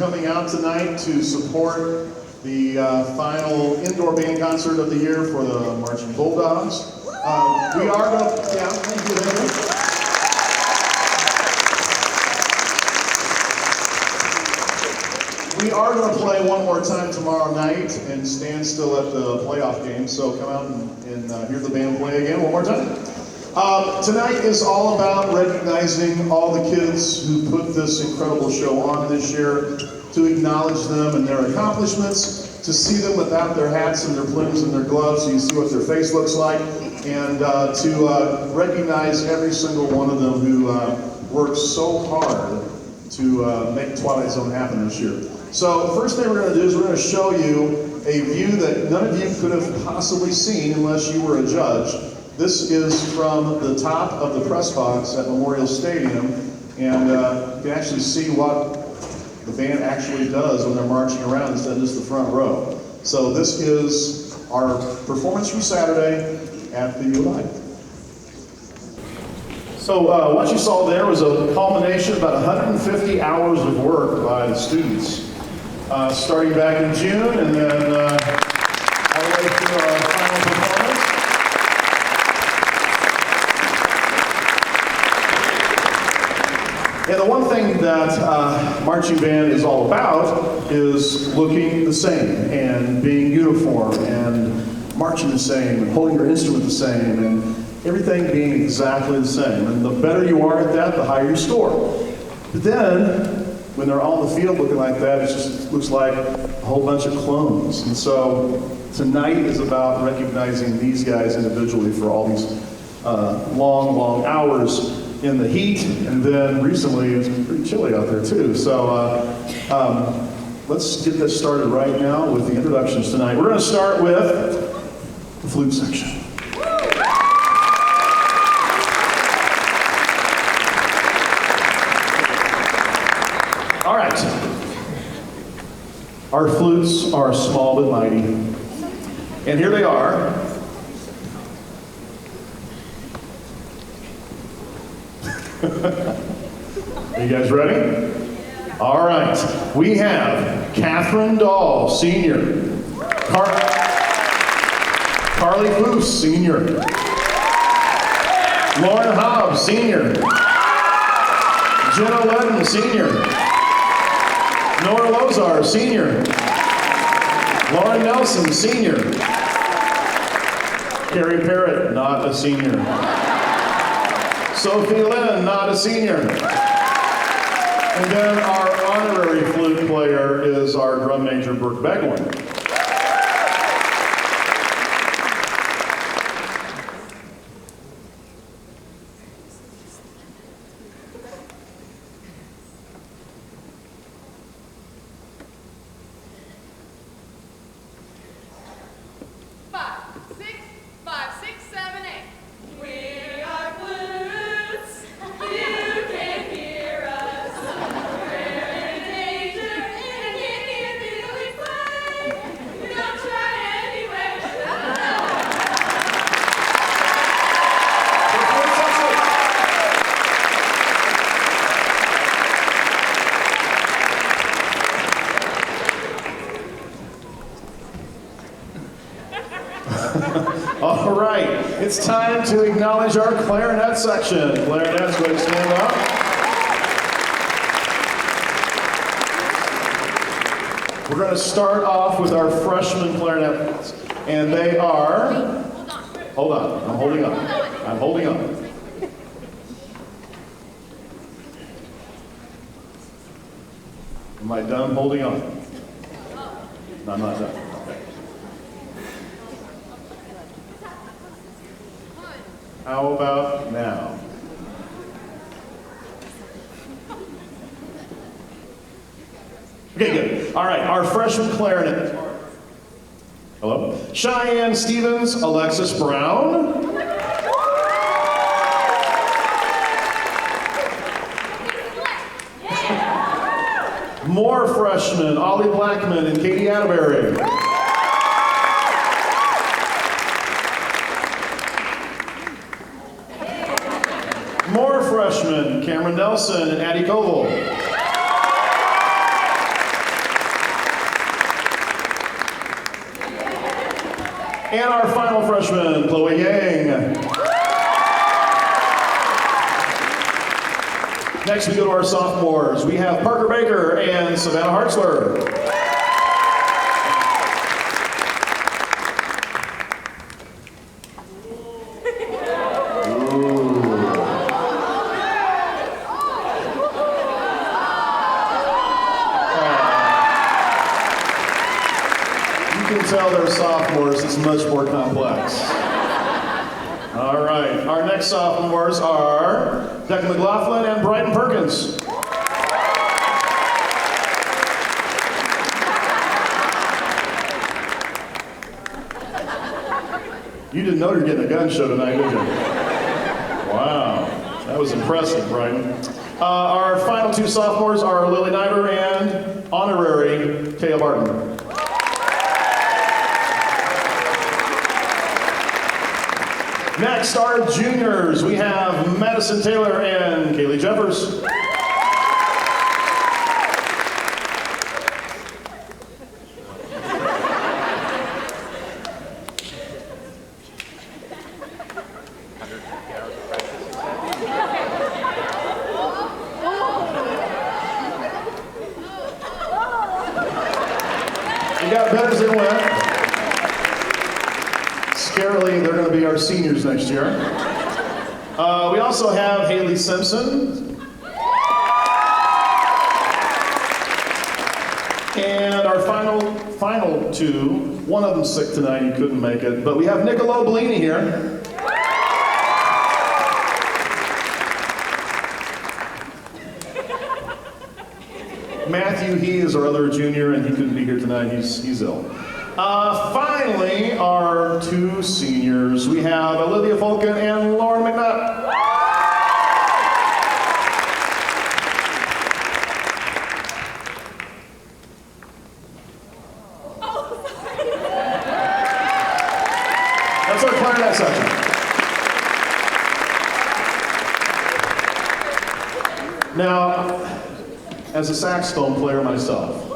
coming out tonight to support the final indoor band concert of the year for the Marching Bulldogs. We are going to, yeah, thank you, Henry. We are going to play one more time tomorrow night and stand still at the playoff game, so come out and hear the band play again one more time. Tonight is all about recognizing all the kids who put this incredible show on this year, to acknowledge them and their accomplishments, to see them without their hats and their plumes and their gloves so you see what their face looks like, and to recognize every single one of them who worked so hard to make Twilight Zone happen this year. So the first thing we're going to do is we're going to show you a view that none of you could have possibly seen unless you were a judge. This is from the top of the press box at Memorial Stadium, and you can actually see what the band actually does when they're marching around instead of just the front row. So this is our performance from Saturday at the UI. So what you saw there was a culmination of about 150 hours of work by the students, starting back in June and then all the way through our final performance. And the one thing that marching band is all about is looking the same and being uniform and marching the same and holding your instrument the same and everything being exactly the same. And the better you are at that, the higher you score. But then, when they're all in the field looking like that, it just looks like a whole bunch of clones. And so tonight is about recognizing these guys individually for all these long, long hours in the heat, and then recently it's pretty chilly out there too. So let's get this started right now with the introductions tonight. We're going to start with the flute section. All right. Our flutes are small but mighty, and here they are. Are you guys ready? All right. We have Catherine Dahl, Senior. Carly Foose, Senior. Lauren Hobbs, Senior. Jenna Ledden, Senior. Nora Lozar, Senior. Lauren Nelson, Senior. Carrie Parrott, not a senior. Sophie Lynn, not a senior. And then our honorary flute player is our drum major, Brooke Begwin. All right, it's time to acknowledge our clarinet section. Clarinets, go ahead and stand up. We're going to start off with our freshman clarinets, and they are... Hold on, I'm holding on. I'm holding on. Am I done holding on? No, I'm not done. How about now? Okay, good. All right, our freshman clarinet. Hello? Cheyenne Stevens, Alexis Brown. More freshmen, Ollie Blackman and Katie Atterbury. More freshmen, Cameron Nelson and Addie Koval. And our final freshman, Chloe Yang. Next we go to our sophomores. We have Parker Baker and Savannah Hartzler. You can tell they're sophomores, it's much more complex. All right, our next sophomores are Declan McLaughlin and Bryton Perkins. You didn't know you were getting a gun show tonight, did you? Wow, that was impressive, Bryton. Our final two sophomores are Lily Niver and honorary Kaya Barton. Next, our juniors. We have Madison Taylor and Kaylee Jeffers. You got better as they went. Scarily, they're going to be our seniors next year. We also have Haley Simpson. And our final two, one of them's sick tonight, he couldn't make it, but we have Niccolo Bellini here. Matthew, he is our other junior, and he couldn't be here tonight, he's ill. Finally, our two seniors. We have Olivia Fulkin and Lauren McNutt. That's our clarinet section. Now, as a saxophone player myself,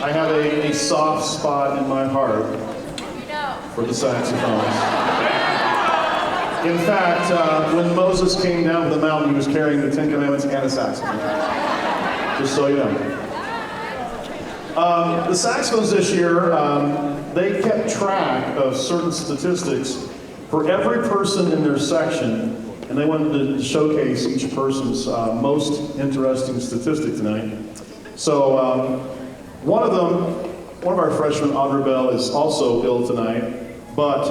I have a soft spot in my heart for the saxophones. In fact, when Moses came down the mountain, he was carrying the Ten Commandments and a saxophone. Just so you know. The saxophones this year, they kept track of certain statistics for every person in their section, and they wanted to showcase each person's most interesting statistic tonight. So, one of our freshmen, Audrey Bell, is also ill tonight, but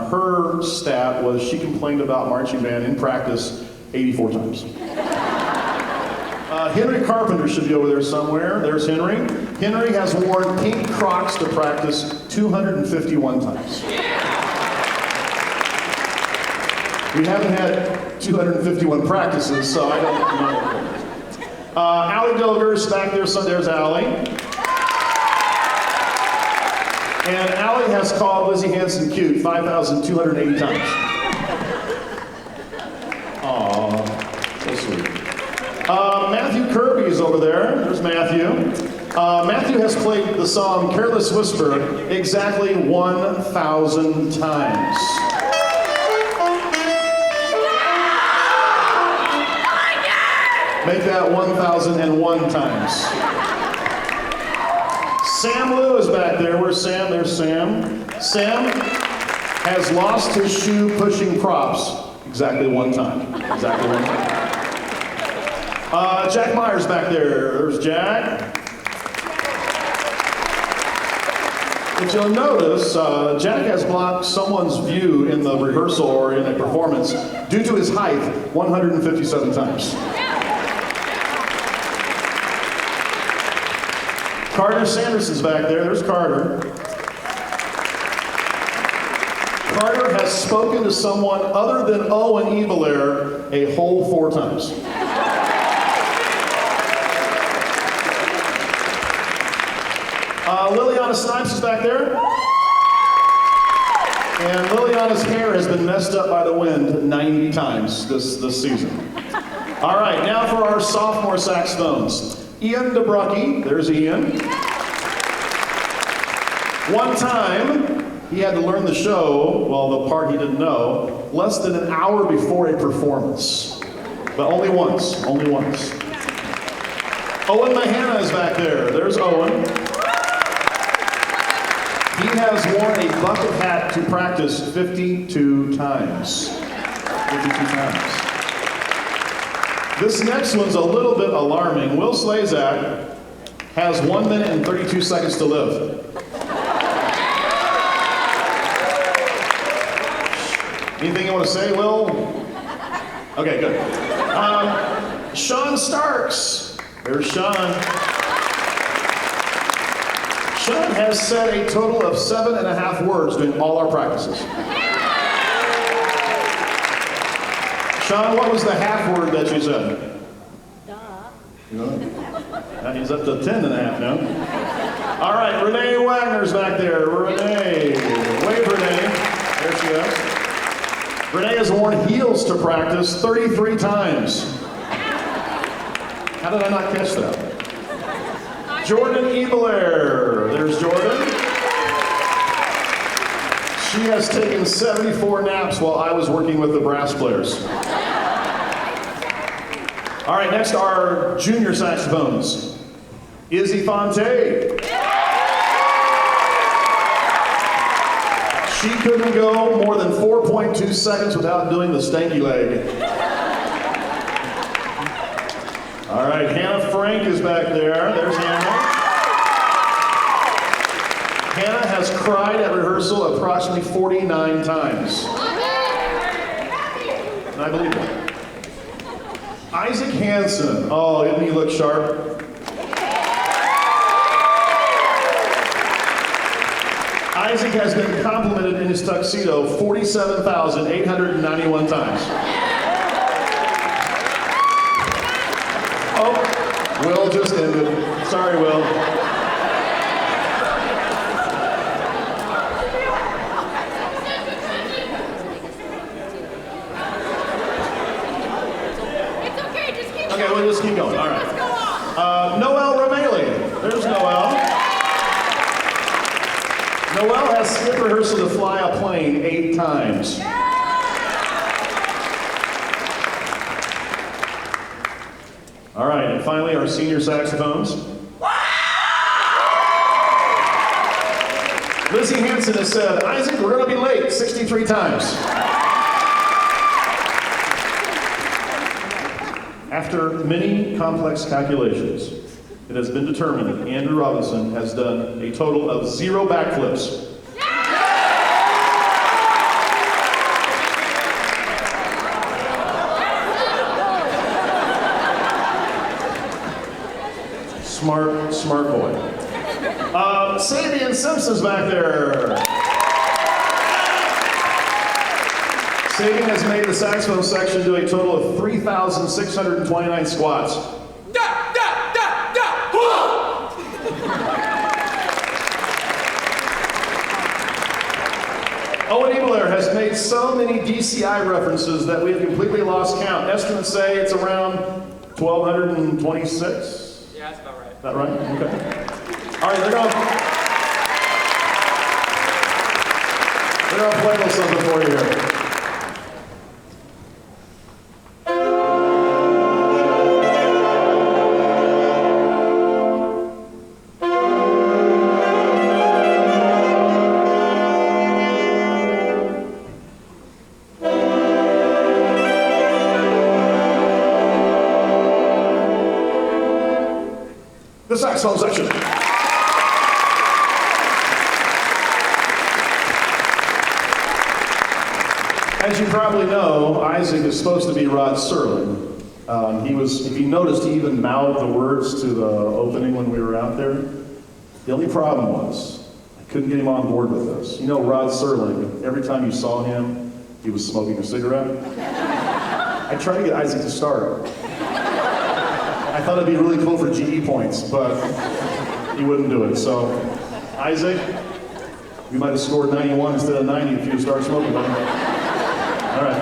her stat was she complained about marching band in practice 84 times. Henry Carpenter should be over there somewhere. There's Henry. Henry has worn pink Crocs to practice 251 times. We haven't had 251 practices, so I don't know. Allie Dilger is back there, so there's Allie. And Allie has called Lizzie Hanson cute 5,280 times. Aww, so sweet. Matthew Kirby is over there. There's Matthew. Matthew has played the song Careless Whisper exactly 1,000 times. Make that 1,001 times. Sam Lou is back there. Where's Sam? There's Sam. Sam has lost his shoe pushing props exactly one time. Exactly one time. Jack Myers back there. There's Jack. If you'll notice, Jack has blocked someone's view in the rehearsal or in a performance due to his height 157 times. Carter Sanderson's back there. There's Carter. Carter has spoken to someone other than Owen Evelair a whole 4 times. Liliana Snipes is back there. And Liliana's hair has been messed up by the wind 90 times this season. All right, now for our sophomore saxophones. Ian DeBrucky, there's Ian. One time, he had to learn the show, well, the part he didn't know, less than an hour before a performance. But only once, only once. Owen Mahana is back there. There's Owen. He has worn a bucket hat to practice 52 times. 52 times. This next one's a little bit alarming. Will Slazak has 1 minute and 32 seconds to live. Anything you want to say, Will? Okay, good. Sean Starks. There's Sean. Sean has said a total of 7.5 words during all our practices. Sean, what was the half word that you said? Duh. That he's up to 10.5 now. All right, Renee Wagner's back there. Renee. Wave, Renee. There she is. Renee has worn heels to practice 33 times. How did I not catch that? Jordan Ebelair. There's Jordan. She has taken 74 naps while I was working with the brass players. All right, next are junior saxophones. Izzy Fonte. She couldn't go more than 4.2 seconds without doing the stanky leg. All right, Hannah Frank is back there. There's Hannah. Hannah has cried at rehearsal approximately 49 times. And I believe that. Isaac Hansen. Oh, didn't he look sharp? Isaac has been complimented in his tuxedo 47,891 times. Oh, Will just ended. Sorry, Will. It's okay, just keep Okay, we'll just keep going. All right. Let's go on. Noel Ramaley. There's Noel. Noel has skipped rehearsal to fly a plane 8 times. All right, and finally our senior saxophones. Lizzie Hansen has said, Isaac, we're going to be late 63 times. After many complex calculations, it has been determined that Andrew Robinson has done a total of 0 backflips. Smart boy. Sabian Simpson's back there. Sabian has made the saxophone section do a total of 3,629 squats. Owen Ebelair has made so many DCI references that we have completely lost count. Estimates say it's around 1,226. Yeah, that's about right. Is that right? Okay. All right, they're gonna play a little something for you here. The saxophone section. As you probably know, Isaac is supposed to be Rod Serling. If you noticed, he even mouthed the words to the opening when we were out there. The only problem was, I couldn't get him on board with this. You know, Rod Serling, every time you saw him, he was smoking a cigarette. I tried to get Isaac to start. I thought it'd be really cool for GE points, but he wouldn't do it. So, Isaac, you might have scored 91 instead of 90 if you start smoking. Buddy. All right.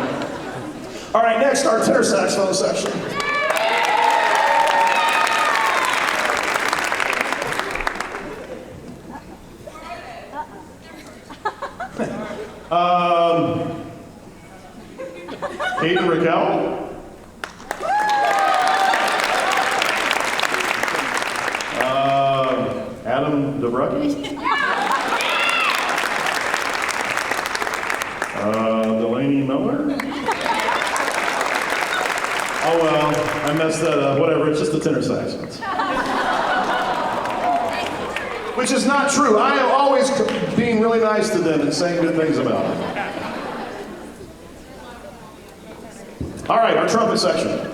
All right, next, our tenor saxophone section. Hayden Raquel. Adam Dobrucki. Delaney Miller. Oh well, I messed that up. Whatever, it's just the tenor saxophone. Which is not true. I am always being really nice to them and saying good things about them. All right, our trumpet section.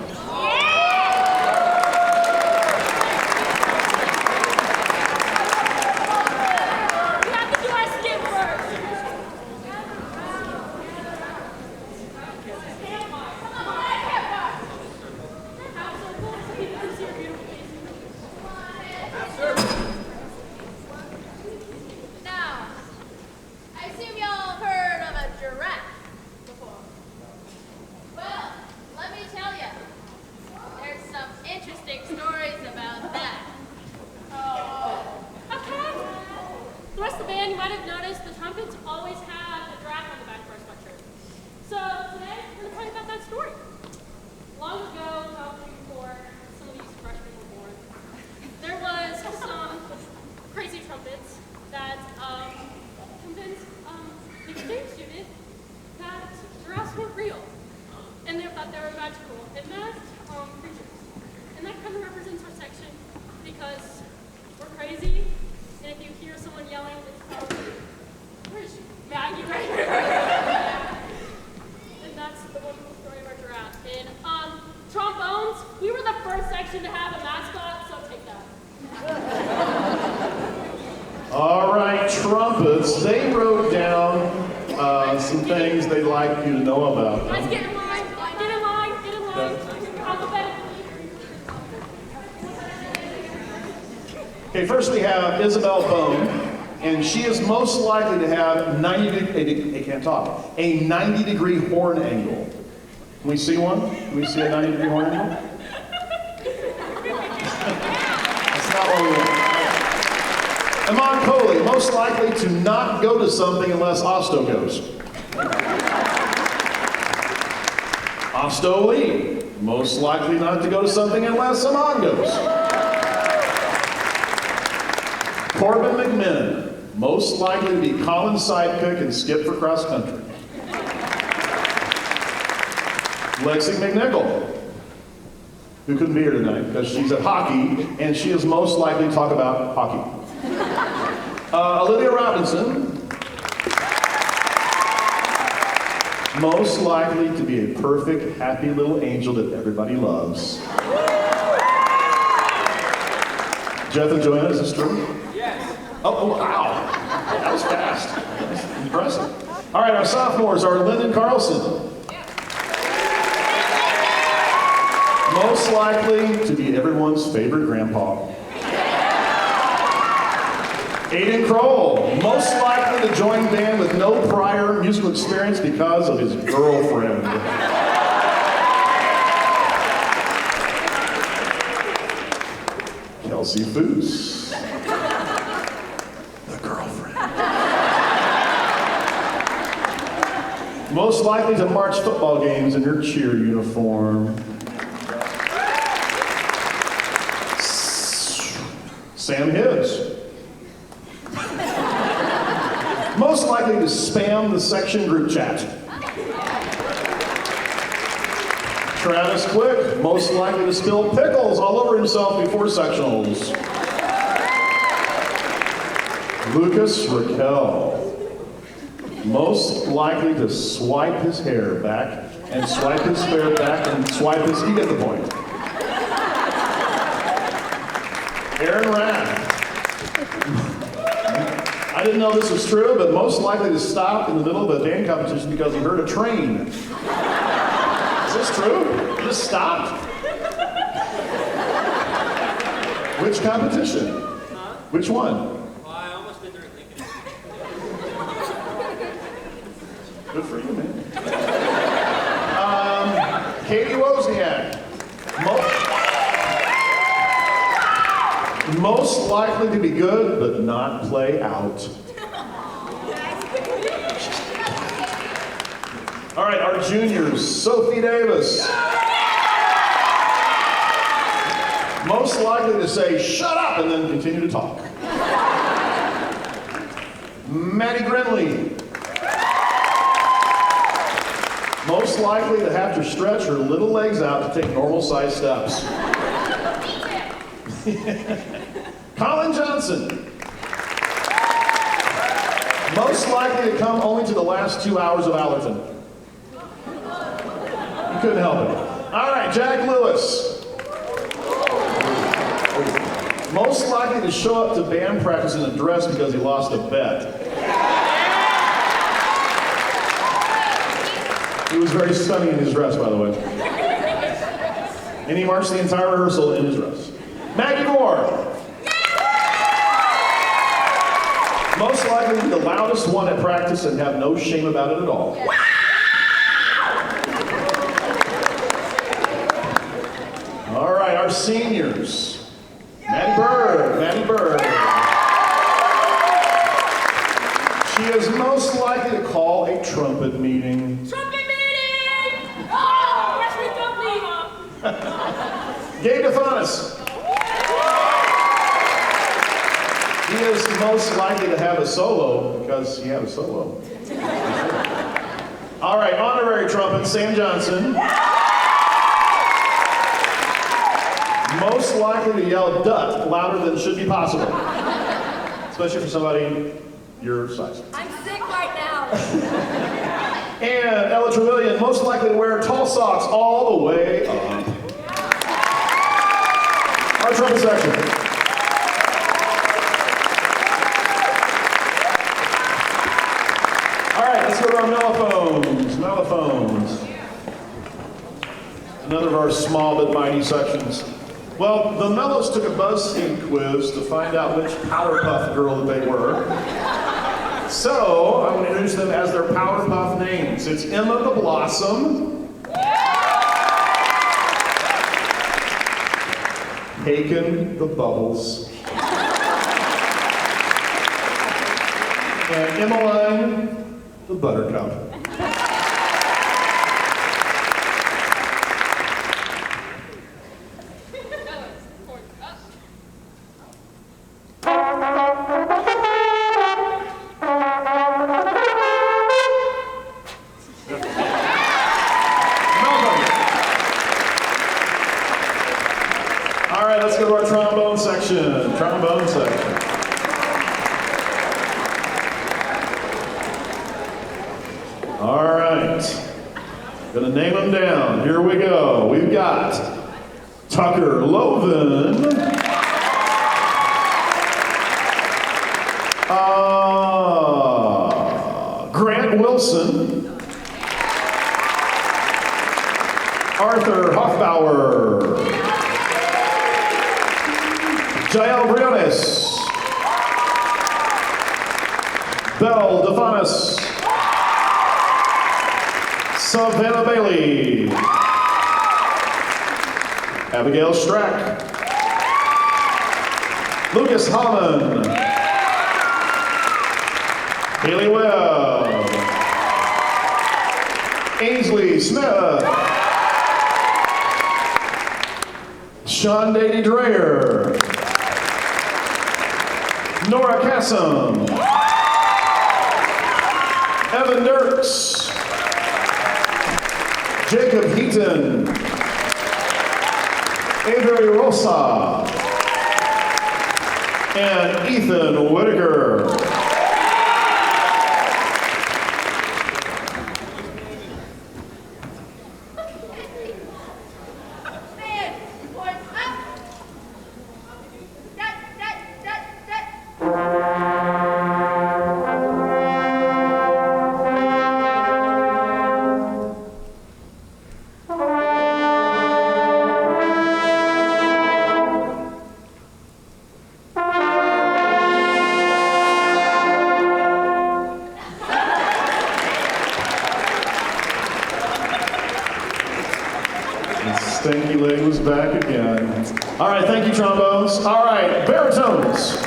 All right, trumpets. They wrote down some things they'd like you to know about. Guys, get in line. Get in line. Get in line. Alphabetically. Okay, first we have Isabel Bone, and she is most likely to have a 90-degree horn angle. Can we see one? Can we see a 90-degree horn angle? That's not what we want. Amon Coley, most likely to not go to something unless Osto goes. Osto Lee, most likely not to go to something unless Amon goes. Corbin McMinn, most likely to be Colin's sidekick and skip for cross country. Lexi McNichol, who couldn't be here tonight because she's at hockey, and she is most likely to talk about hockey. Olivia Robinson, most likely to be a perfect, happy little angel that everybody loves. Jeff and Joanna, is this true? Yes. Oh, wow. That was fast. That's impressive. All right, our sophomores are Lyndon Carlson. Most likely to be everyone's favorite grandpa. Aiden Kroll, most likely to join band with no prior musical experience because of his girlfriend. Kelsey Foose, the girlfriend. Most likely to march football games in her cheer uniform. Sam Hibbs. Most likely to spam the section group chat. Travis Quick, most likely to spill pickles all over himself before sectionals. Lucas Raquel, most likely to swipe his hair back and swipe his hair back and swipe his, you get the point. Aaron Rath. I didn't know this was true, but most likely to stop in the middle of a band competition because he heard a train. Is this true? He just stopped? Which competition? Huh? Which one? Well, I almost been there thinking. Good for you, man. Katie Wozniak. Most likely to be good, but not play out. All right, our juniors, Sophie Davis. Most likely to say, shut up, and then continue to talk. Maddie Grinley. Most likely to have to stretch her little legs out to take normal size steps. Colin Johnson. Most likely to come only to the last 2 hours of Allerton. You couldn't help it. All right, Jack Lewis. Most likely to show up to band practice in a dress because he lost a bet. He was very stunning in his dress, by the way. And he marched the entire rehearsal in his dress. Maggie Moore. Most likely the loudest one at practice and have no shame about it at all. All right, our seniors. Maddie Bird. She is most likely to call a trumpet meeting. Trumpet meeting! Oh, freshman company! Gabe DeFonis. He is most likely to have a solo because he had a solo. All right, honorary trumpet, Sam Johnson. Most likely to yell "duck" louder than should be possible, especially for somebody your size. I'm sick right now. And Ella Trevilian, most likely to wear tall socks all the way up. Our trumpet section. All right, let's go to our mellophones. Another of our small but mighty sections. Well, the Mellows took a BuzzFeed quiz to find out which Powerpuff Girl that they were. So, I'm going to introduce them as their Powerpuff names. It's Emma the Blossom, Haken the Bubbles, and Emmeline the Buttercup. Let's go to our trombone section. All right. Gonna name them down. Here we go. We've got Tucker Loven. Grant Wilson. Arthur Hoffbauer. Jael Briones, Belle DeFonis, Savannah Bailey, Abigail Strack, Lucas Holland, Haley Webb, Ainsley Smith, Sean Dady Dreyer, Nora Kassam, Evan Dirks, Jacob Heaton, Avery Rosa, and Ethan Whitaker. Stanky leg was back again. All right, thank you, trombones. All right, baritones.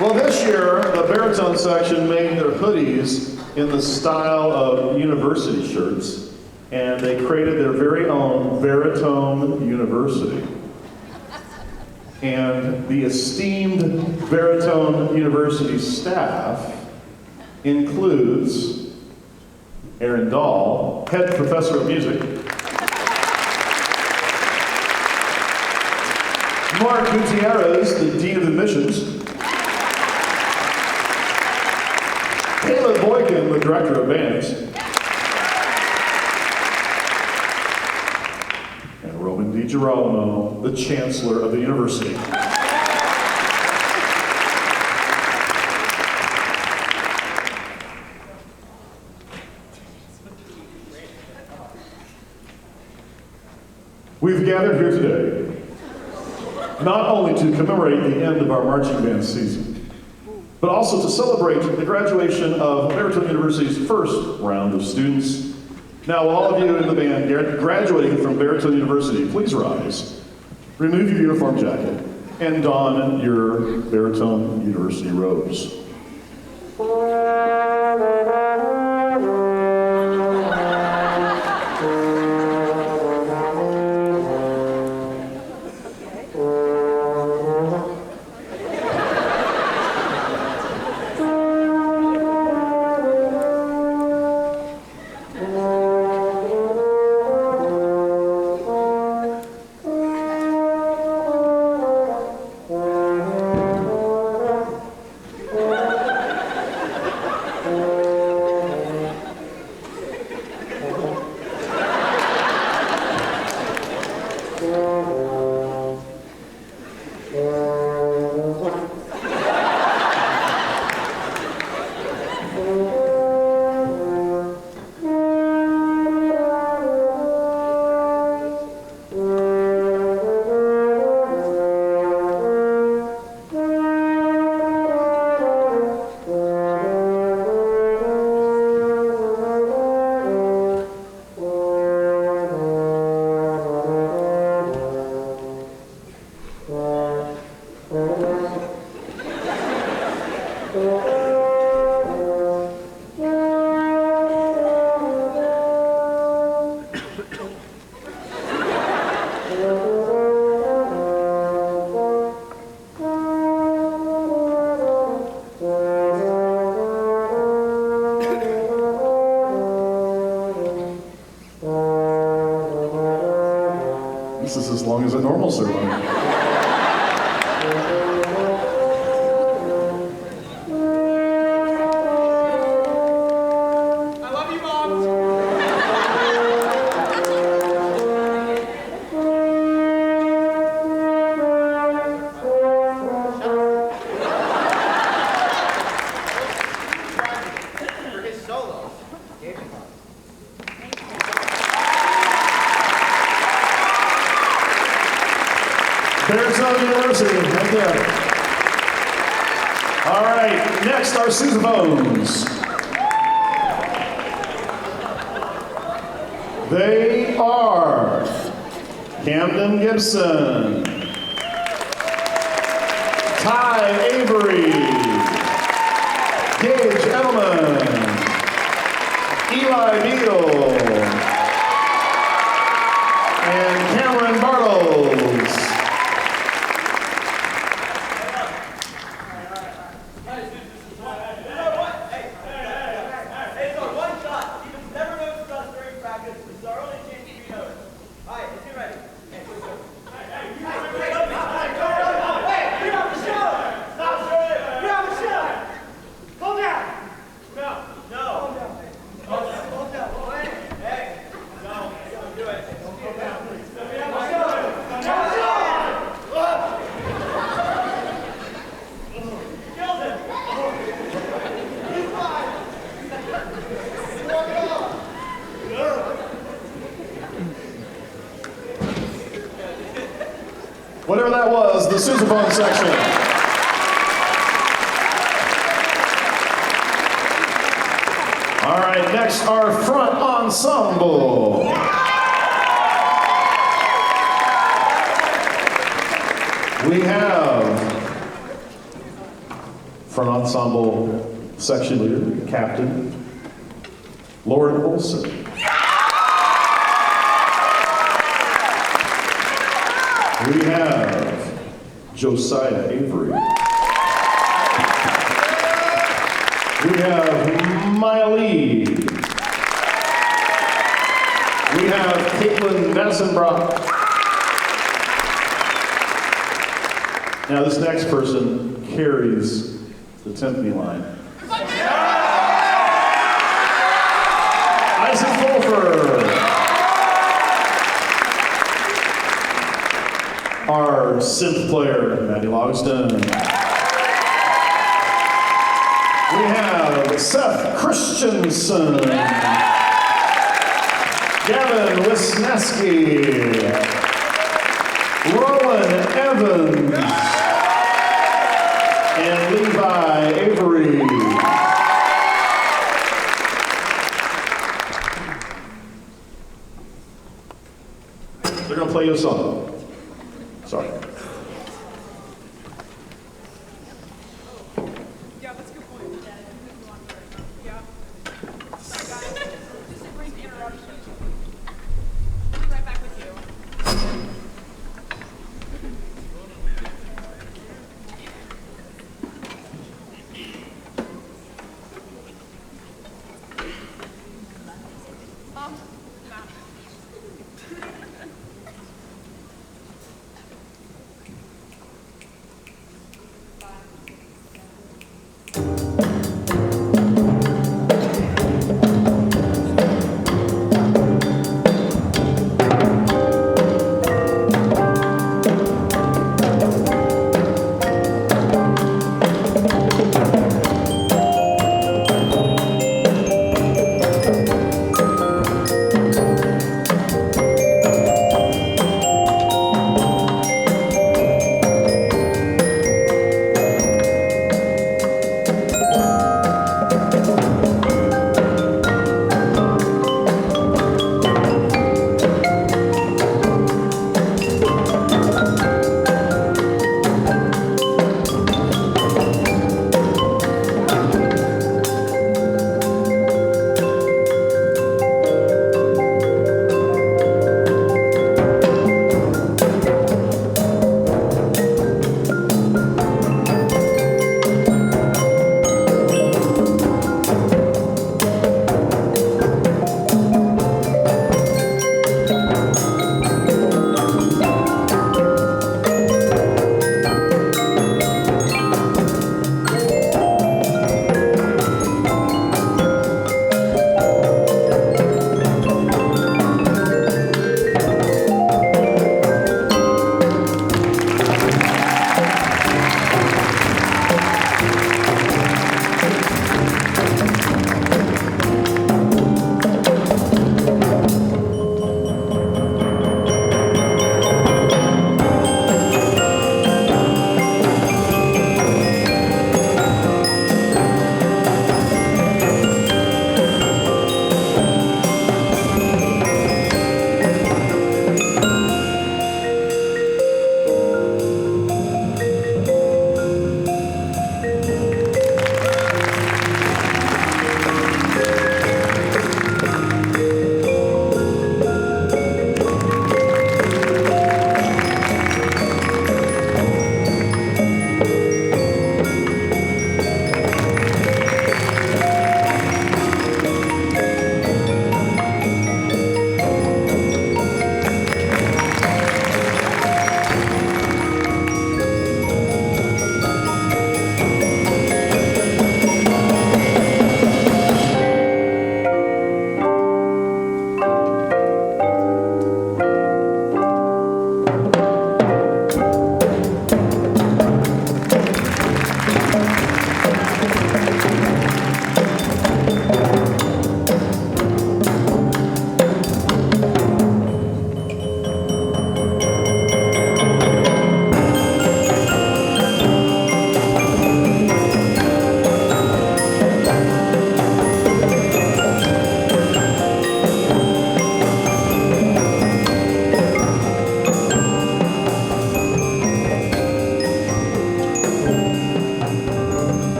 Well, this year, the baritone section made their hoodies in the style of university shirts, and they created their very own Baritone University. And the esteemed Baritone University staff includes Aaron Dahl, head professor of music, Mark Gutierrez, the dean of admissions, Caleb Boykin, the director of bands, and Roman DiGirolamo, the chancellor of the university. We've gathered here today not only to commemorate the end of our marching band season, but also to celebrate the graduation of Baritone University's first round of students. Now, all of you in the band graduating from Baritone University, please rise, remove your uniform jacket, and don your Baritone University robes. This is as long as a normal ceremony. Baritone University, right there. All right, next are sousaphones. They are Camden Gibson, Ty Avery, Gage Edelman, Eli Beal, and Cameron Bartles. Whatever that was, the sousaphone section. All right, next our front ensemble. We have front ensemble section leader, captain, Lauren Olson. We have Josiah Avery. We have Maya Lee. We have Caitlin Vassenbrock. Now this next person carries the Timpani line. Isaac Fulfer. Our synth player, Maddie Logston. We have Seth Christensen. Gavin Wisniewski. Rowan Evans. And Levi Avery. They're going to play you a song. Sorry. Yeah, that's a good point. Yeah. Sorry, guys. Just a brief interruption. We'll be right back with you. No.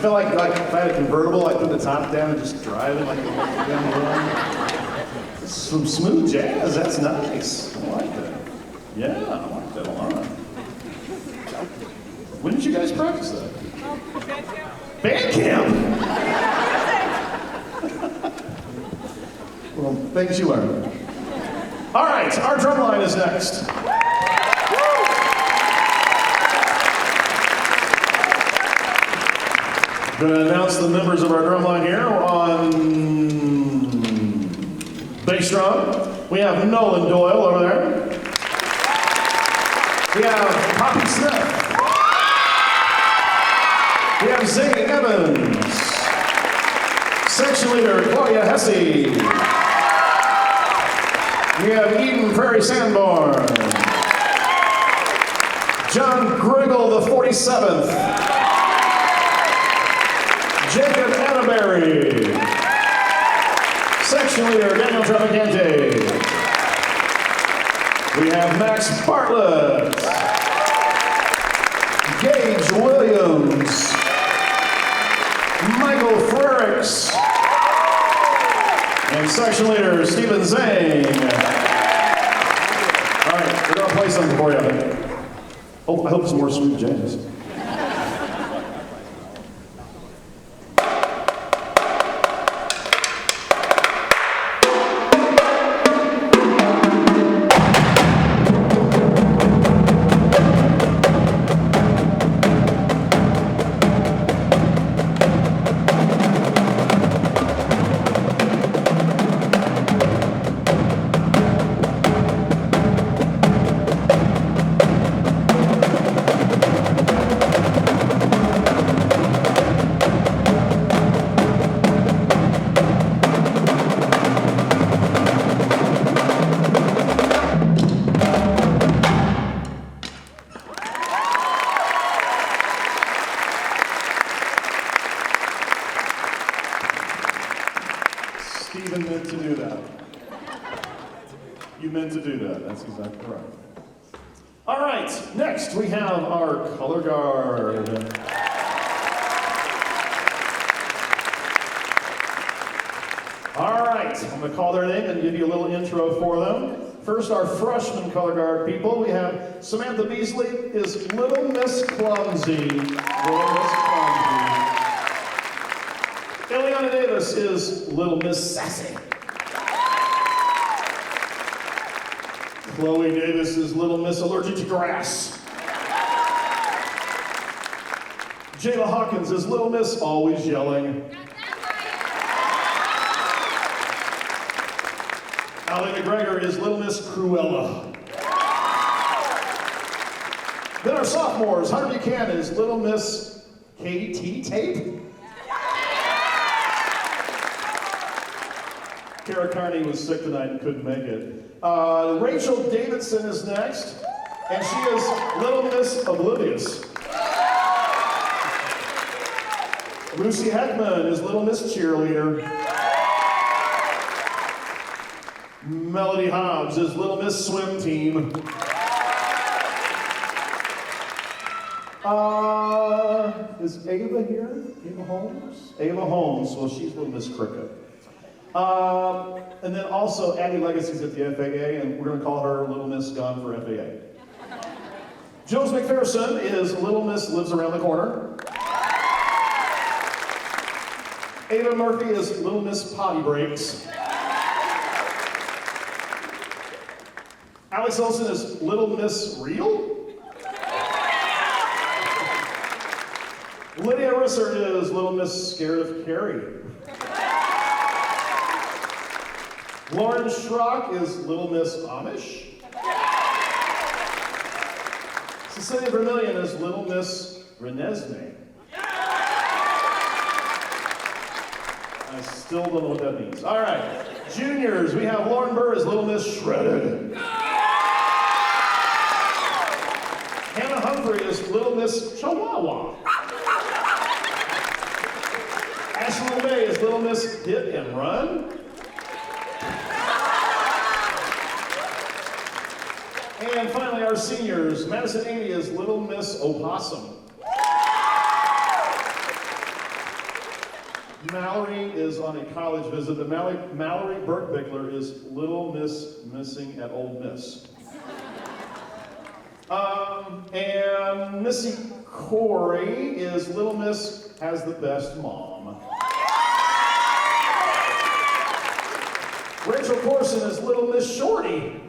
feel like if I had a convertible, I'd put the top down and just drive it like a some smooth jazz. That's nice. I like that. Yeah, I like that a lot. When did you guys practice that? Band camp? Well, things you learn. All right, our drum line is next. Going to announce the members of our drum line here. On bass drum, we have Nolan Doyle over there. We have Poppy Smith. We have Zane Evans. Section leader, Claudia Hesse. We have Eden Prairie Sanborn. John Griggle, the 47th. Jacob Annaberry. Section leader, Daniel Traficante. We have Max Bartlett. Gage Williams. Michael Frericks. And section leader, Stephen Zane. All right, we're going to play something for you. Oh, I hope it's more smooth jazz. Stephen meant to do that. You meant to do that. That's exactly right. All right, next we have our color guard. All right, I'm going to call their name and give you a little intro for them. First, our freshman color guard people. We have Samantha Beasley is Little Miss Clumsy. Little Miss Clumsy. Eliana Davis is Little Miss Sassy. Chloe Davis is Little Miss Allergic to Grass. Jayla Hawkins is Little Miss Always Yelling. Allie McGregor is Little Miss Cruella. Then our sophomores, Hunter Buchanan is Little Miss KT Tape. Kara Carney was sick tonight and couldn't make it. Rachel Davidson is next, and she is Little Miss Oblivious. Lucy Heckman is Little Miss Cheerleader. Melody Hobbs is Little Miss Swim Team. Is Ava here? Ava Holmes? Ava Holmes, well, she's Little Miss Cricket. And then also Addie Legacy's at the FAA, and we're going to call her Little Miss Gone for FAA. Jones McPherson is Little Miss Lives Around the Corner. Ava Murphy is Little Miss Potty Breaks. Alex Olson is Little Miss Real. Lydia Risser is Little Miss Scared of Carrie. Lauren Schrock is Little Miss Amish. Cecilia Vermillion is Little Miss Renesmee. I still don't know what that means. All right, juniors, we have Lauren Burr as Little Miss Shredded. Hannah Humphrey is Little Miss Chihuahua. Ashley May is Little Miss Hit and Run. And finally, our seniors, Madison Amy is Little Miss Opossum. Mallory is on a college visit. The Mallory Burke-Bickler is Little Miss Missing at Old Miss. And Missy Corey is Little Miss Has the Best Mom. Rachel Corson is Little Miss Shorty.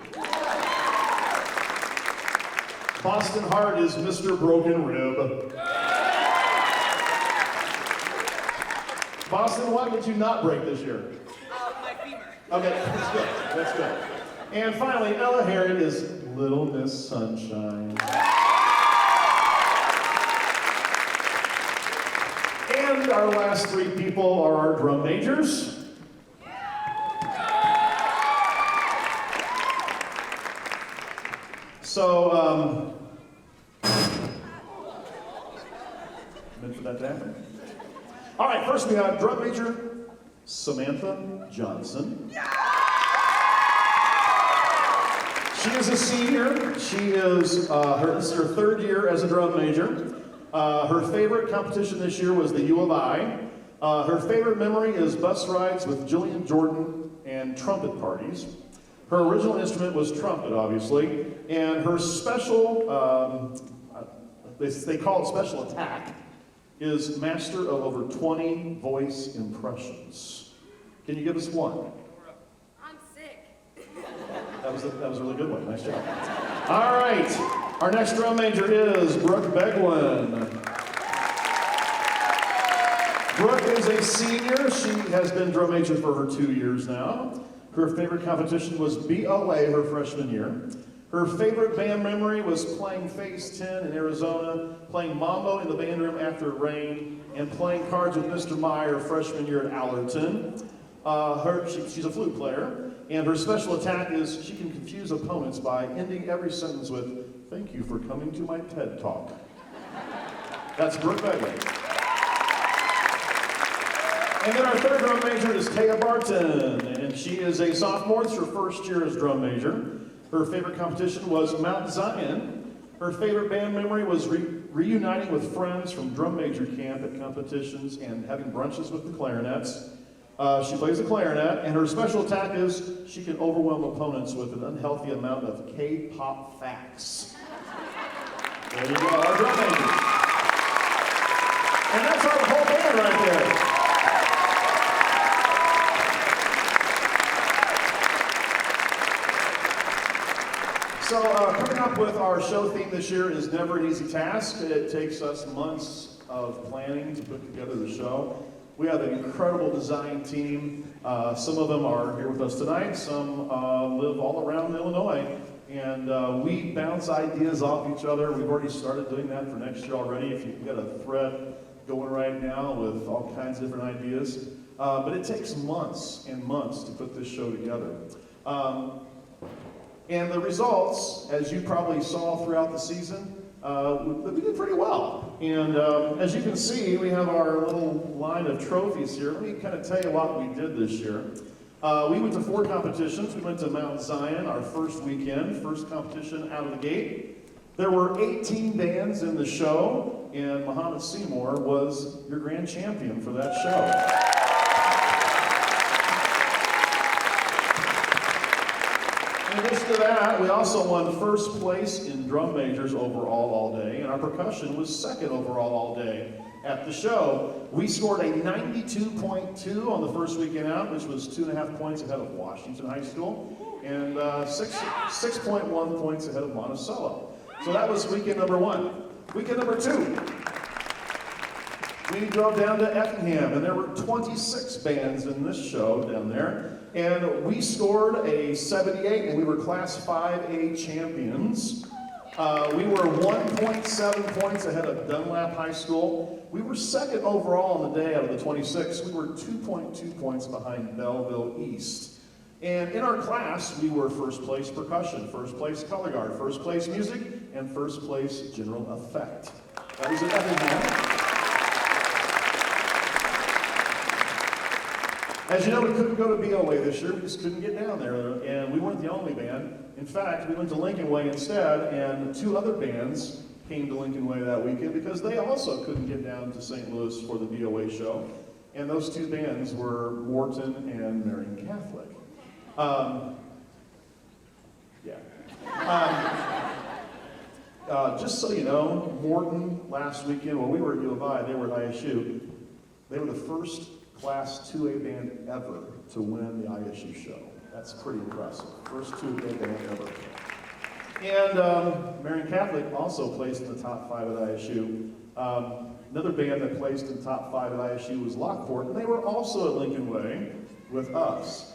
Boston Hart is Mr. Broken Rib. Boston, what did you not break this year? My femur. Okay, that's good. That's good. And finally, Ella Harriet is Little Miss Sunshine. And our last three people are our drum majors. So, meant for that to happen. All right, first we have drum major Samantha Johnson. She is a senior. She is this is her third year as a drum major. Her favorite competition this year was the U of I. Her favorite memory is bus rides with Jillian Jordan and trumpet parties. Her original instrument was trumpet, obviously, and her special, they call it special attack, is master of over 20 voice impressions. Can you give us one? I'm sick. That was a really good one. Nice job. All right. Our next drum major is Brooke Beglin. Brooke is a senior. She has been drum major for her 2 years now. Her favorite competition was BOA her freshman year. Her favorite band memory was playing Phase 10 in Arizona, playing mambo in the band room after it rained, and playing cards with Mr. Meyer freshman year at Allerton. She's a flute player, and her special attack is she can confuse opponents by ending every sentence with, "Thank you for coming to my TED Talk." That's Brooke Begley. And then our third drum major is Taya Barton, and she is a sophomore. It's her first year as drum major. Her favorite competition was Mount Zion. Her favorite band memory was reuniting with friends from drum major camp at competitions and having brunches with the clarinets. She plays the clarinet, and her special attack is she can overwhelm opponents with an unhealthy amount of K-pop facts. There you go, our drum major. And that's our whole band right there. So coming up with our show theme this year is never an easy task. It takes us months of planning to put together the show. We have an incredible design team. Some of them are here with us tonight. Some live all around Illinois. And we bounce ideas off each other. We've already started doing that for next year already. If you've got a thread going right now with all kinds of different ideas. But it takes months and months to put this show together. And the results, as you probably saw throughout the season, we did pretty well. And as you can see, we have our little line of trophies here. Let me kind of tell you what we did this year. We went to 4 competitions. We went to Mount Zion, our first weekend, first competition out of the gate. There were 18 bands in the show, and Muhammad Seymour was your grand champion for that show. In addition to that, we also won first place in drum majors overall all day, and our percussion was second overall all day at the show. We scored a 92.2 on the first weekend out, which was 2.5 points ahead of Washington High School, and 6.1 points ahead of Monticello. So that was weekend number 1. Weekend number 2. We drove down to Effingham, and there were 26 bands in this show down there. And we scored a 78, and we were Class 5A champions. We were 1.7 points ahead of Dunlap High School. We were second overall on the day out of the 26. We were 2.2 points behind Belleville East. And in our class, we were first place percussion, first place color guard, first place music, and first place general effect. That was at Effingham. As you know, we couldn't go to BOA this year. We just couldn't get down there, and we weren't the only band. In fact, we went to Lincoln Way instead, and 2 other bands came to Lincoln Way that weekend because they also couldn't get down to St. Louis for the BOA show. And those two bands were Morton and Marian Catholic. Just so you know, Morton last weekend, when we were at U of I, they were at ISU. They were the first Class 2A band ever to win the ISU show. That's pretty impressive. First 2A band ever. And Marian Catholic also placed in the top 5 at ISU. Another band that placed in the top 5 at ISU was Lockport, and they were also at Lincoln Way with us.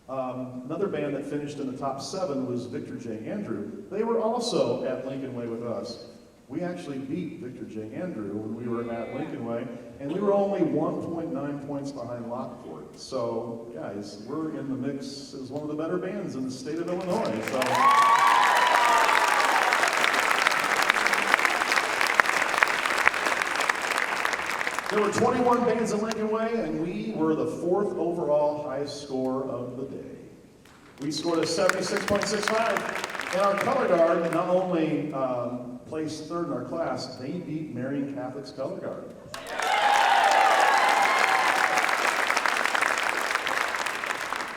Another band that finished in the top 7 was Victor J. Andrew. They were also at Lincoln Way with us. We actually beat Victor J. Andrew when we were at Lincoln Way, and we were only 1.9 points behind Lockport. So, guys, we're in the mix as one of the better bands in the state of Illinois. So. There were 21 bands in Lincoln Way, and we were the 4th overall highest score of the day. We scored a 76.65, and our color guard not only placed 3rd in our class, they beat Marian Catholic's color guard.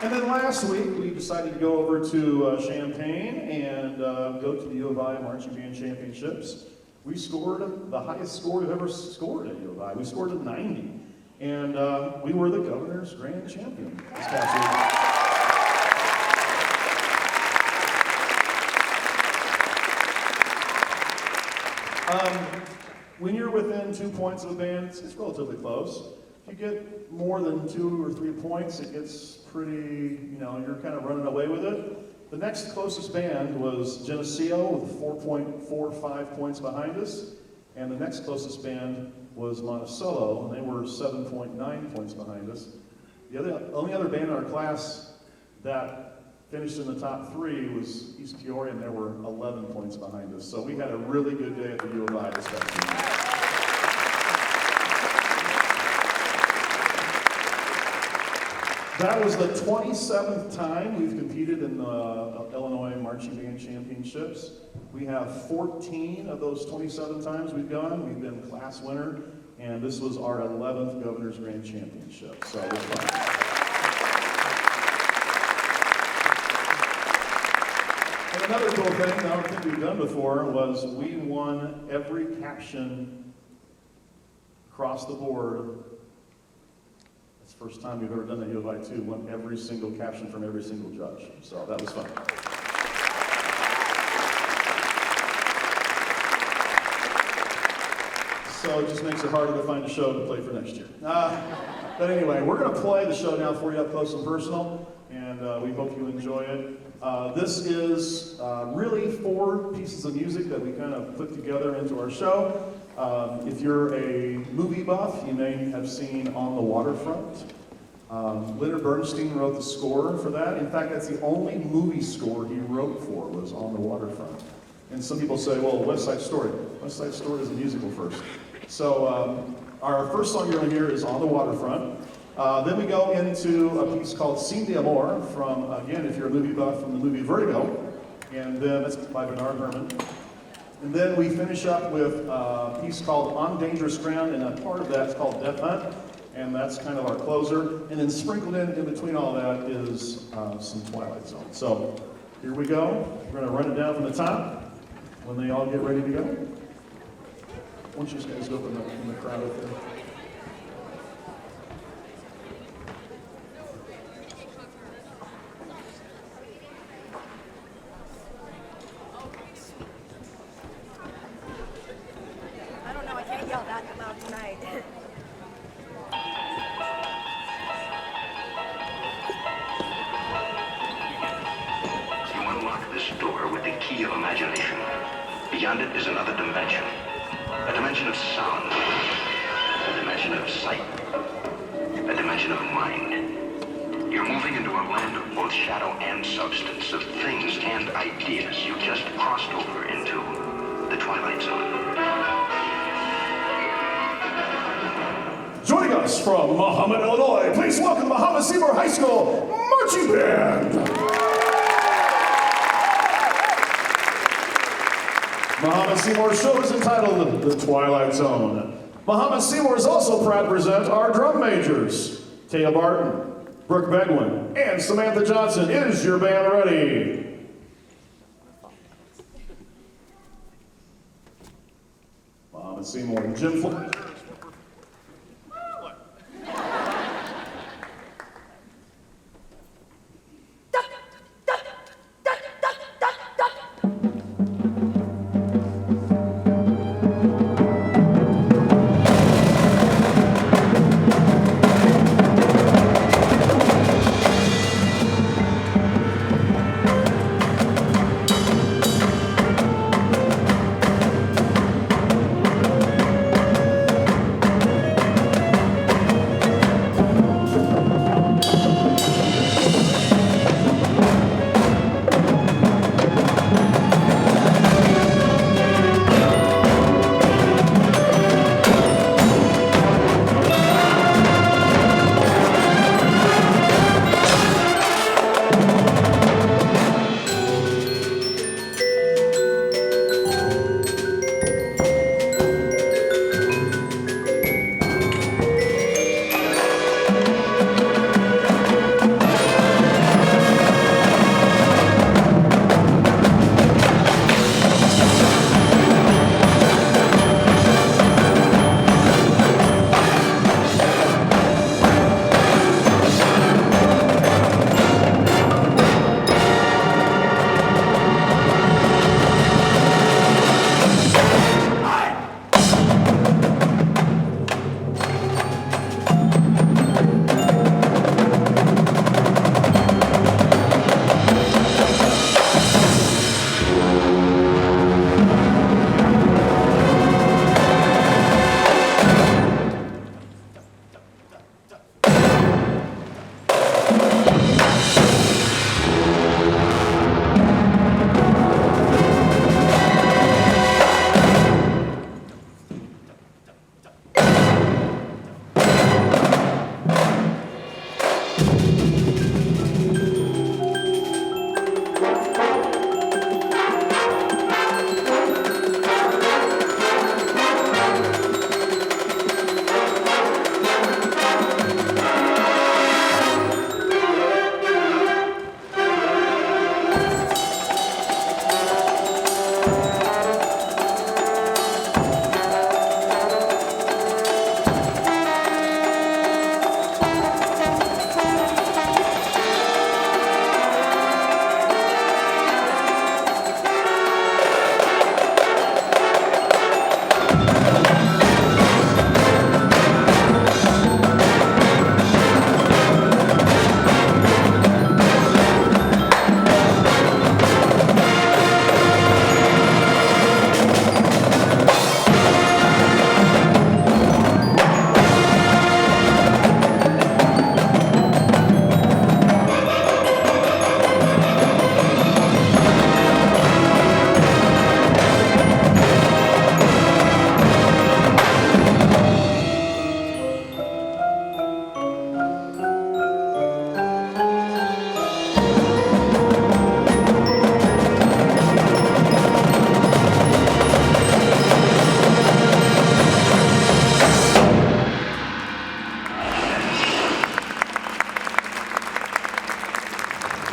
And then last week, we decided to go over to Champaign and go to the U of I Marching Band Championships. We scored the highest score we've ever scored at U of I. We scored a 90. And we were the governor's grand champion this past week. When you're within 2 points of a band, it's relatively close. If you get more than 2 or 3 points, it gets pretty, you're kind of running away with it. The next closest band was Geneseo with 4.45 points behind us, and the next closest band was Monticello, and they were 7.9 points behind us. The only other band in our class that finished in the top 3 was East Peoria, and there were 11 points behind us. So we had a really good day at the U of I this past week. That was the 27th time we've competed in the Illinois Marching Band Championships. We have 14 of those 27 times we've gone. We've been class winner, and this was our 11th Governor's Grand Championship. So it was fun. And another cool thing that I don't think we've done before was we won every caption across the board. It's the first time we've ever done that. U of I too won every single caption from every single judge. So that was fun. So it just makes it harder to find a show to play for next year. But anyway, we're going to play the show now for you up close and personal, and we hope you enjoy it. This is really 4 pieces of music that we kind of put together into our show. If you're a movie buff, you may have seen On the Waterfront. Leonard Bernstein wrote the score for that. In fact, that's the only movie score he wrote for, was On the Waterfront. And some people say, well, West Side Story. West Side Story is a musical first. So our first song you're going to hear is On the Waterfront. Then we go into a piece called Sin de Amor from, again, if you're a movie buff, from the movie Vertigo. And then that's by Bernard Herrmann. And then we finish up with a piece called On Dangerous Ground, and a part of that's called Death Hunt. And that's kind of our closer. And then sprinkled in between all that is some Twilight Zone. So here we go. We're going to run it down from the top when they all get ready to go. Why don't you guys go in the crowd up there? I don't know, I can't yell that loud tonight. You unlock this door with the key of imagination. Beyond it is another dimension. A dimension of sound. A dimension of sight. A dimension of mind. You're moving into a land of both shadow and substance, of things and ideas. You just crossed over into the Twilight Zone. Joining us from Mahomet, Illinois, please welcome the Mahomet Seymour High School Marching Band. Mahomet Seymour's show is entitled The Twilight Zone. Muhammad Seymour is also proud to present our drum majors, Taya Barton, Brooke Bedwin, and Samantha Johnson. Is your band ready? Muhammad Seymour and Jim Fletcher.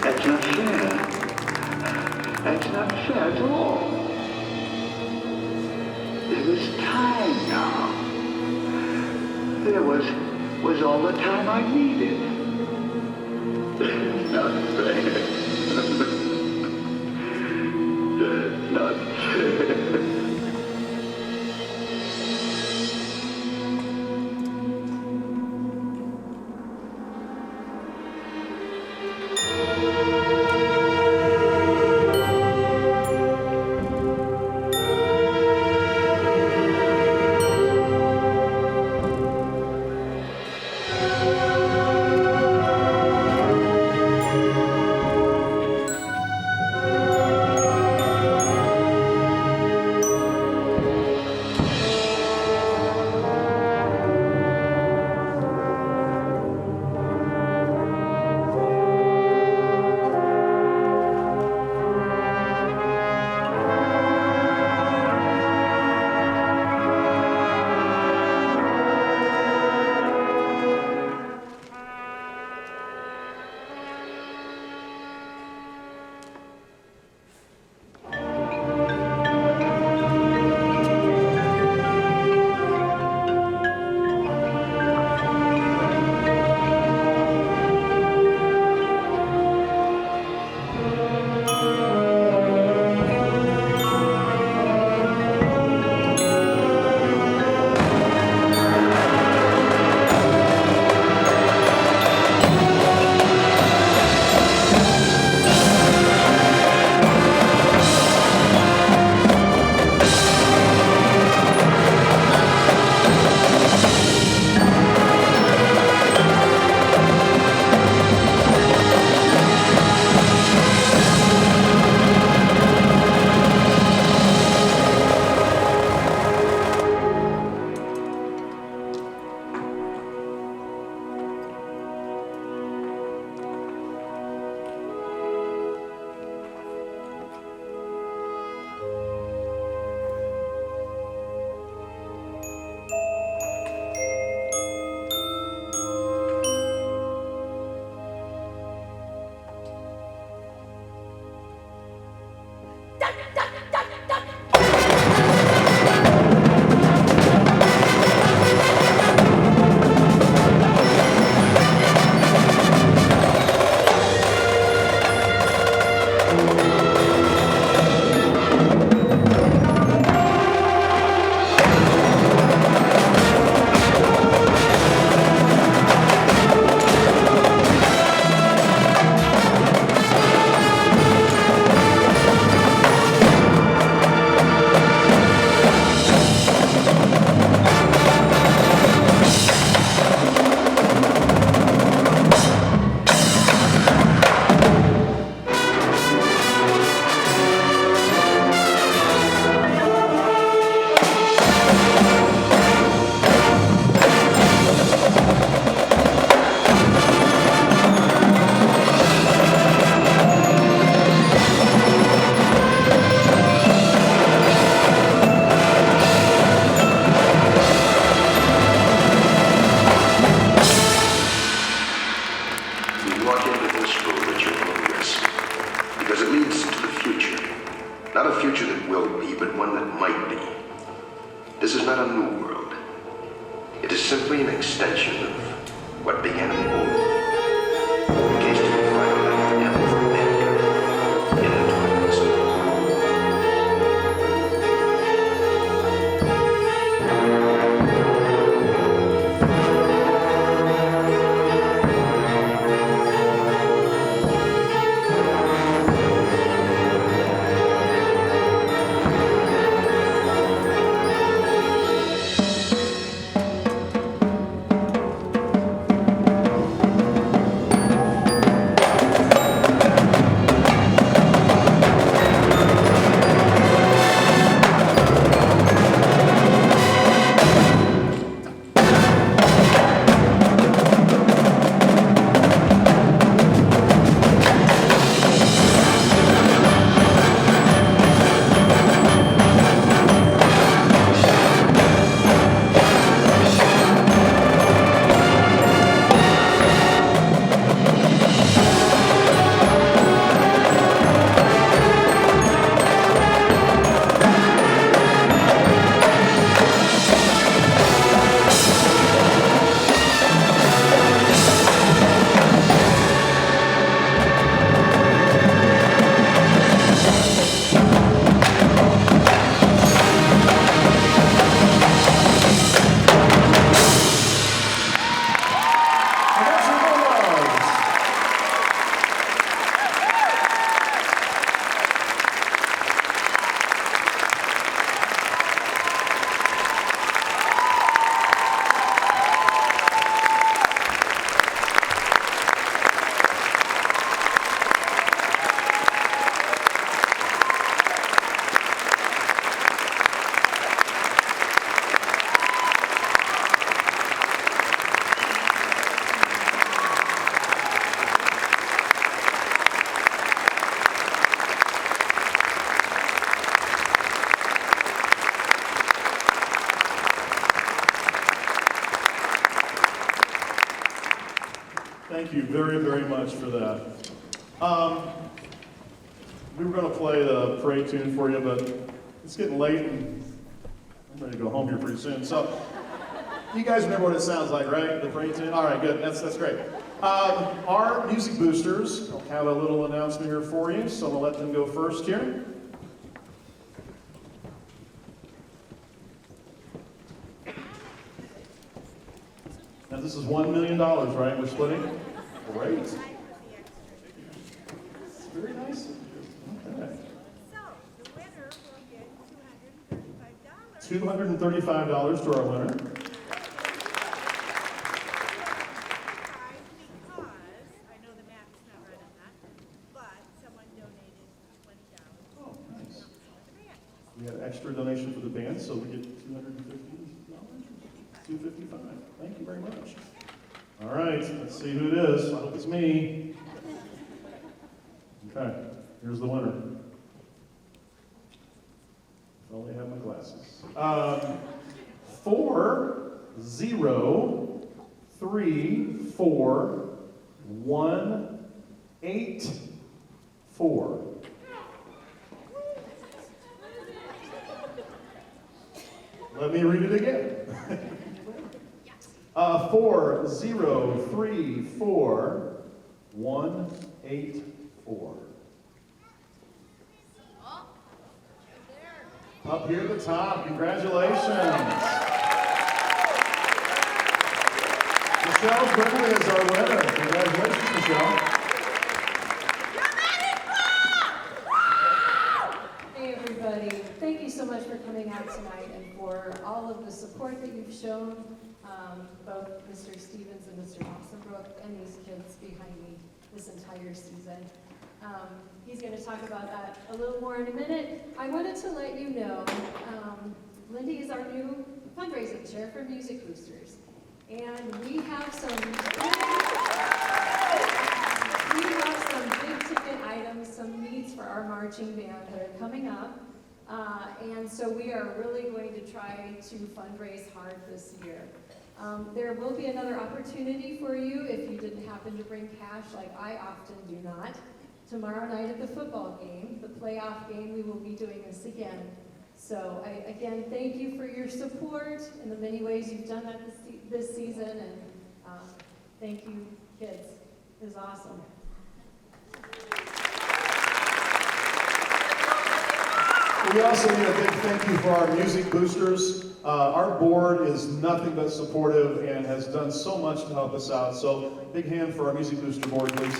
That's not fair. That's not fair at all. There was time now. There was all the time I needed. That's not fair. That's not fair. Not a future that will be, but one that might be. This is not a new world. It is simply an extension of what began in the old world. The case to be final and for mankind in the darkness. Thank you very, very much for that. We were going to play the parade tune for you, but it's getting late and I'm ready to go home here pretty soon. So, you guys remember what it sounds like, right? The parade tune? All right, good. That's great. Our music boosters have a little announcement here for you, so I'm going to let them go first here. Now, this is $1 million, right? We're splitting? Great. It's very nice of you. Okay. So, the winner will get $235. $235 to our winner. Because I know the math is not right on that, but someone donated $20. Oh, nice. We had extra donation for the band, so we get $250. $255. Thank you very much. All right, let's see who it is. I hope it's me. Okay, here's the winner. If only I have my glasses. 4034184. Let me read it again. 4034184. Up here at the top, congratulations. Michelle Brinley is our winner. Congratulations, Michelle. Hey everybody, thank you so much for coming out tonight and for all of the support that you've shown, both Mr. Stevens and Mr. Dawsonbrook and these kids behind me this entire season. He's going to talk about that a little more in a minute. I wanted to let you know, Lindy is our new fundraising chair for Music Boosters. And we have some big ticket items, some needs for our marching band that are coming up. And so we are really going to try to fundraise hard this year. There will be another opportunity for you if you didn't happen to bring cash, like I often do not, tomorrow night at the football game, the playoff game, we will be doing this again. So again, thank you for your support in the many ways you've done that this season, and thank you, kids. It was awesome. We also need a big thank you for our music boosters. Our board is nothing but supportive and has done so much to help us out. So big hand for our music booster board, please.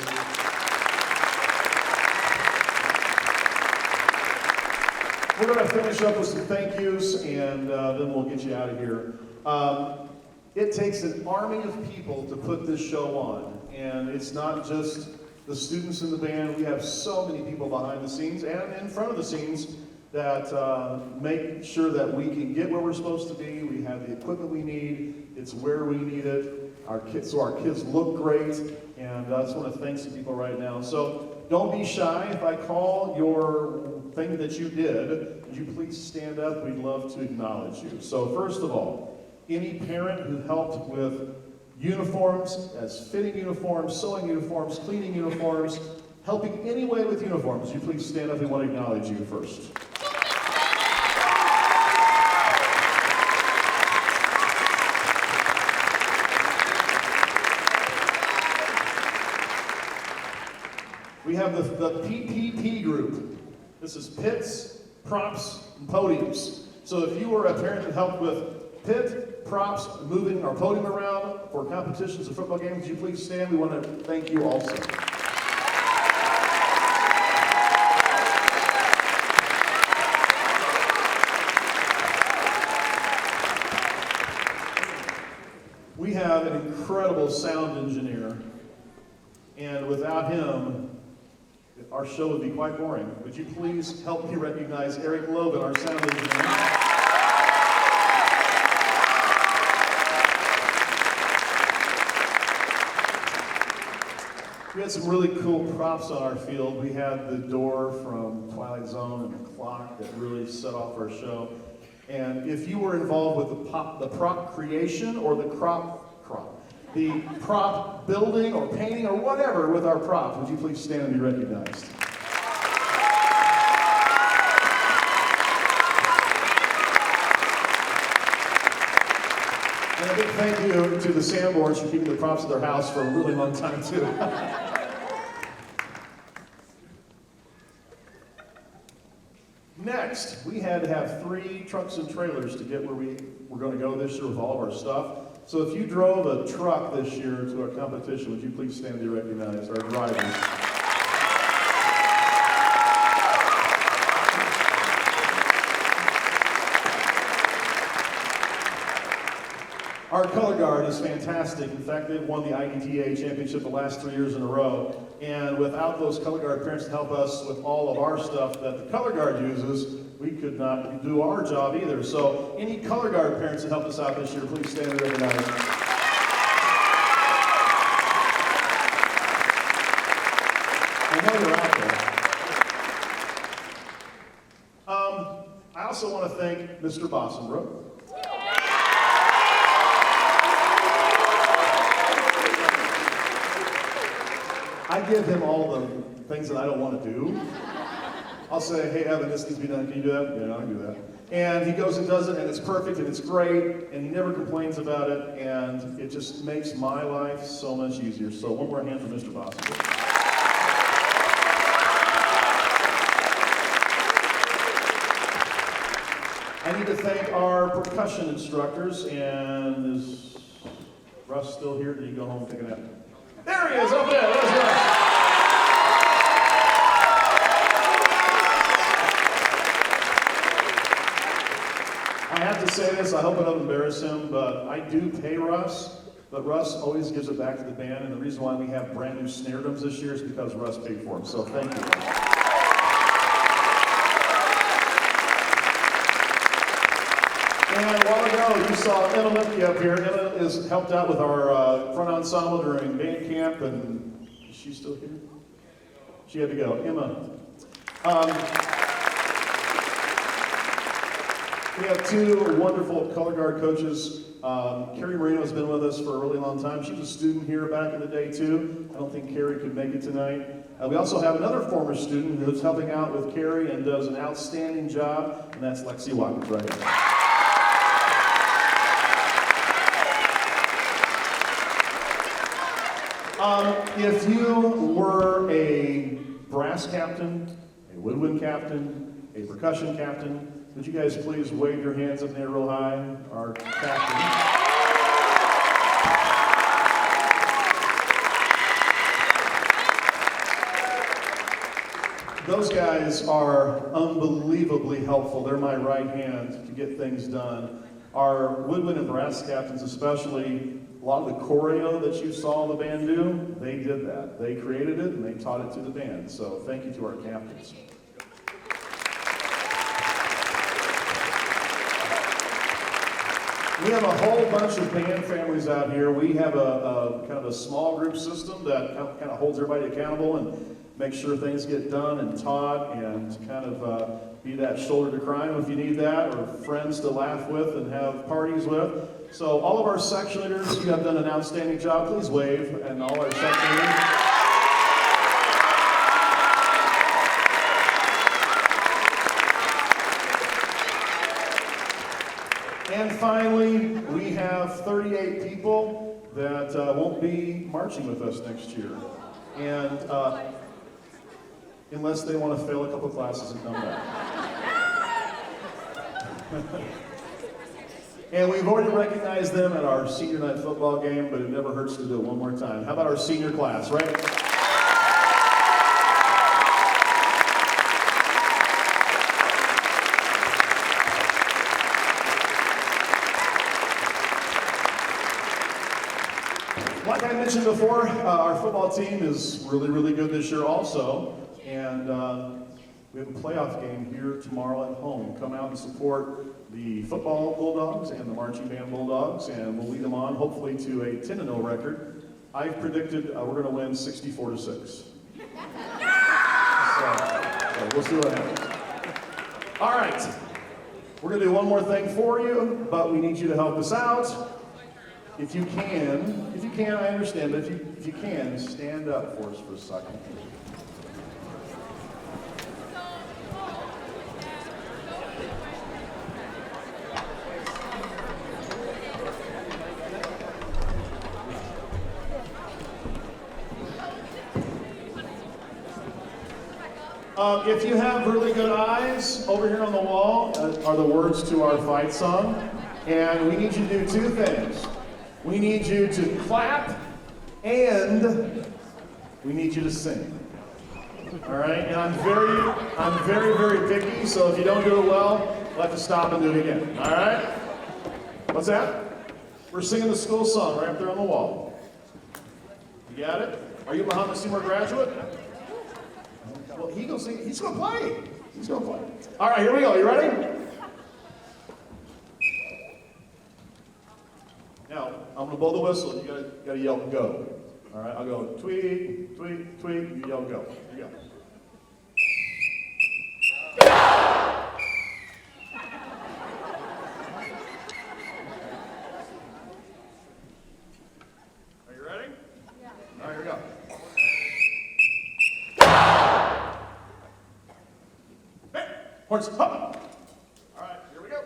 We're going to finish up with some thank yous, and then we'll get you out of here. It takes an army of people to put this show on, and it's not just the students in the band. We have so many people behind the scenes and in front of the scenes that make sure that we can get where we're supposed to be. We have the equipment we need. It's where we need it. So our kids look great, and I just want to thank some people right now. So don't be shy. If I call your thing that you did, would you please stand up? We'd love to acknowledge you. So first of all, any parent who helped with uniforms, as fitting uniforms, sewing uniforms, cleaning uniforms, helping any way with uniforms, would you please stand up? We want to acknowledge you first. We have the PPP group. This is pits, props, and podiums. So if you were a parent that helped with pit, props, moving our podium around for competitions and football games, would you please stand? We want to thank you also. We have an incredible sound engineer, and without him, our show would be quite boring. Would you please help me recognize Eric Logan, our sound engineer? We had some really cool props on our field. We had the door from Twilight Zone and the clock that really set off our show. And if you were involved with the prop creation or the prop building or painting or whatever with our props, would you please stand and be recognized? And a big thank you to the Sanborns for keeping the props at their house for a really long time too. Next, we had to have 3 trucks and trailers to get where we were going to go this year with all of our stuff. So if you drove a truck this year to our competition, would you please stand and be recognized, our drivers? Our color guard is fantastic. In fact, they've won the IDTA championship the last 3 years in a row. And without those color guard parents to help us with all of our stuff that the color guard uses, we could not do our job either. So any color guard parents that helped us out this year, please stand and recognize them. I know you're out there. I also want to thank Mr. Bossenbrook. I give him all the things that I don't want to do. I'll say, hey, Evan, this needs to be done. Can you do that? Yeah, I can do that. And he goes and does it, and it's perfect, and it's great, and he never complains about it, and it just makes my life so much easier. So one more hand for Mr. Boston. I need to thank our percussion instructors, and is Russ still here? Did he go home and take a nap? There he is, up there. There's Russ. I have to say this, I hope I don't embarrass him, but I do pay Russ, but Russ always gives it back to the band, and the reason why we have brand new snare drums this year is because Russ paid for them, so thank you. And a while ago, you saw Emma Lipke up here. Emma has helped out with our front ensemble during band camp, and is she still here? She had to go. Emma. We have two wonderful color guard coaches. Carrie Marino has been with us for a really long time. She was a student here back in the day too. I don't think Carrie could make it tonight. We also have another former student who's helping out with Carrie and does an outstanding job, and that's Lexi Watkins right here. If you were a brass captain, a woodwind captain, a percussion captain, would you guys please wave your hands up there real high? Our captain. Those guys are unbelievably helpful. They're my right hand to get things done. Our woodwind and brass captains especially, a lot of the choreo that you saw the band do, they did that. They created it and they taught it to the band. So thank you to our captains. We have a whole bunch of band families out here. We have a kind of a small group system that kind of holds everybody accountable and makes sure things get done and taught, and kind of be that shoulder to cry on if you need that, or friends to laugh with and have parties with. So all of our section leaders, you have done an outstanding job. Please wave, and all our section leaders. And finally, we have 38 people that won't be marching with us next year. And unless they want to fail a couple classes and come back. And we've already recognized them at our senior night football game, but it never hurts to do it one more time. How about our senior class, right? Like I mentioned before, our football team is really, really good this year also. And we have a playoff game here tomorrow at home. Come out and support the football Bulldogs and the marching band Bulldogs, and we'll lead them on, hopefully, to a 10-0 record. I've predicted we're going to win 64-6. So we'll see what happens. All right. We're going to do one more thing for you, but we need you to help us out. If you can, I understand, but if you can, stand up for us for a second. If you have really good eyes, over here on the wall are the words to our fight song. And we need you to do two things. We need you to clap, and we need you to sing. All right? And I'm very, very picky, so if you don't do it well, we'll have to stop and do it again. All right? What's that? We're singing the school song right up there on the wall. You got it? Are you a Muhammad Seymour graduate? Well, he's going to play. He's going to play. All right, here we go. You ready? Now, I'm going to blow the whistle. You got to yell, go. All right, I'll go tweet, tweet, tweet. You yell, go. Here you go. Are you ready? Yeah. All right, here we go. Hey, horns up. All right, here we go.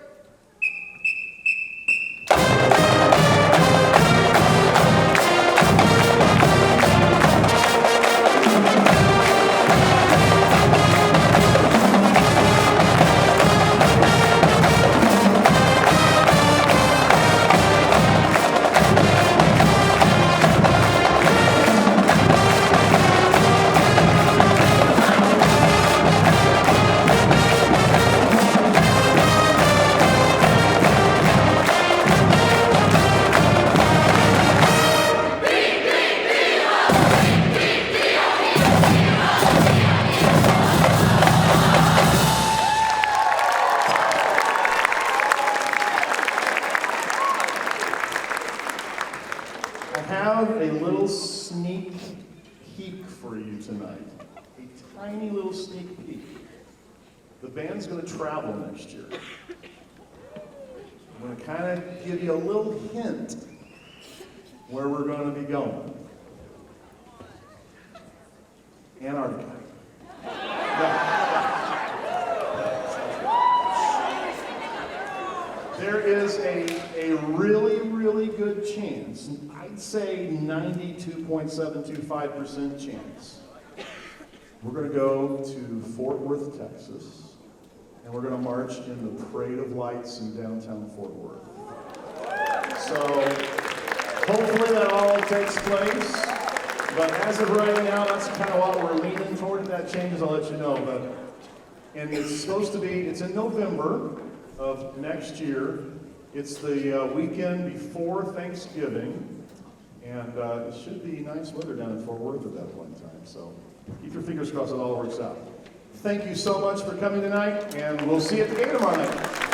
A little sneak peek for you tonight. A tiny little sneak peek. The band's going to travel next year. I'm going to kind of give you a little hint where we're going to be going. Antarctica. There is a really, really good chance, I'd say 92.725% chance, we're going to go to Fort Worth, Texas, and we're going to march in the Parade of Lights in downtown Fort Worth. So hopefully that all takes place, but as of right now, that's kind of what we're leaning toward. If that changes, I'll let you know. And it's supposed to be, it's in November of next year. It's the weekend before Thanksgiving, and it should be nice weather down in Fort Worth at that point in time. So keep your fingers crossed it all works out. Thank you so much for coming tonight, and we'll see you at the game tomorrow night.